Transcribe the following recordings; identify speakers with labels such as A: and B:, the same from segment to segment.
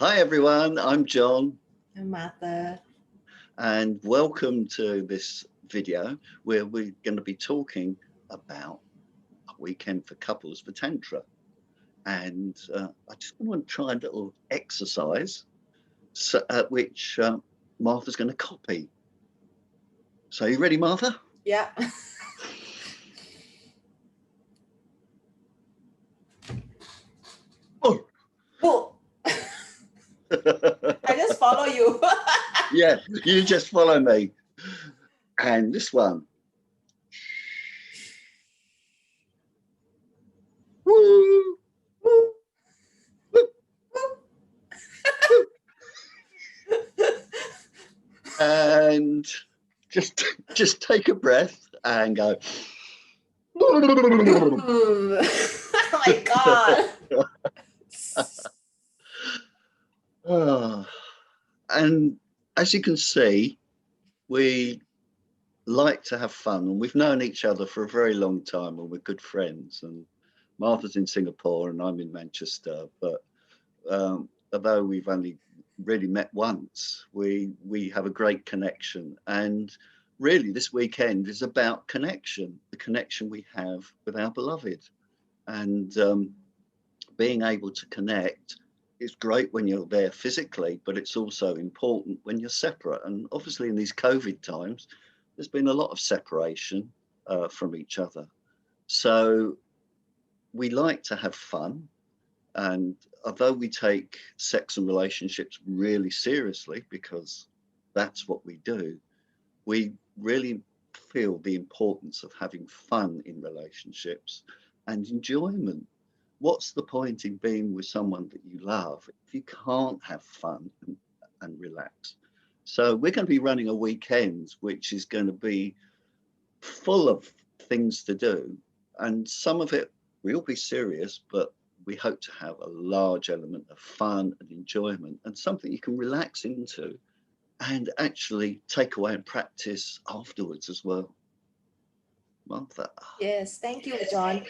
A: Hi everyone, I'm John.
B: I'm Martha.
A: And welcome to this video where we're going to be talking about a weekend for couples for Tantra. And I just want to try a little exercise which Martha's going to copy. So you ready, Martha?
B: Yeah.
A: Oh.
B: Oh. I just follow you.
A: Yeah, you just follow me. And this one. Woo.
B: Woo.
A: And just take a breath and go.
B: Oh my God.
A: And as you can see, we like to have fun, and we've known each other for a very long time, and we're good friends. And Martha's in Singapore and I'm in Manchester, but although we've only really met once, we have a great connection. And really this weekend is about connection, the connection we have with our beloved. And being able to connect is great when you're there physically, but it's also important when you're separate. And obviously in these COVID times, there's been a lot of separation from each other. So we like to have fun. And although we take sex and relationships really seriously, because that's what we do, we really feel the importance of having fun in relationships and enjoyment. What's the point in being with someone that you love if you can't have fun and relax? So we're going to be running a weekend which is going to be full of things to do, and some of it will be serious, but we hope to have a large element of fun and enjoyment and something you can relax into and actually take away and practice afterwards as well. Martha.
B: Yes, thank you, John.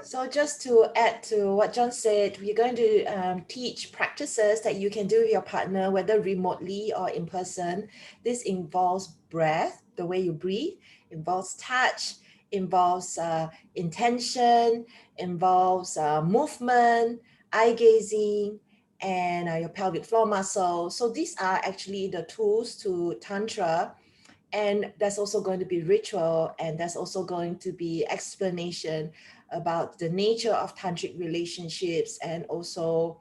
B: So just to add to what John said, we're going to teach practices that you can do with your partner, whether remotely or in person. This involves breath, the way you breathe, involves touch, involves intention, involves movement, eye gazing, and your pelvic floor muscle. So these are actually the tools to Tantra. And there's also going to be ritual, and there's also going to be explanation about the nature of tantric relationships. And also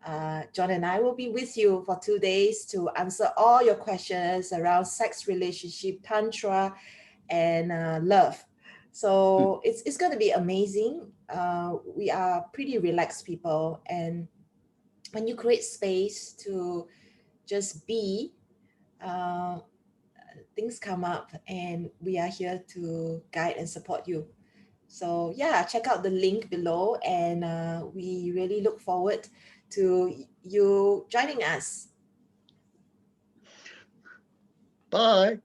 B: John and I will be with you for 2 days to answer all your questions around sex, relationship, tantra, and love. So it's going to be amazing. We are pretty relaxed people, and when you create space to just be, things come up, and we are here to guide and support you. So yeah, check out the link below, and we really look forward to you joining us.
A: Bye.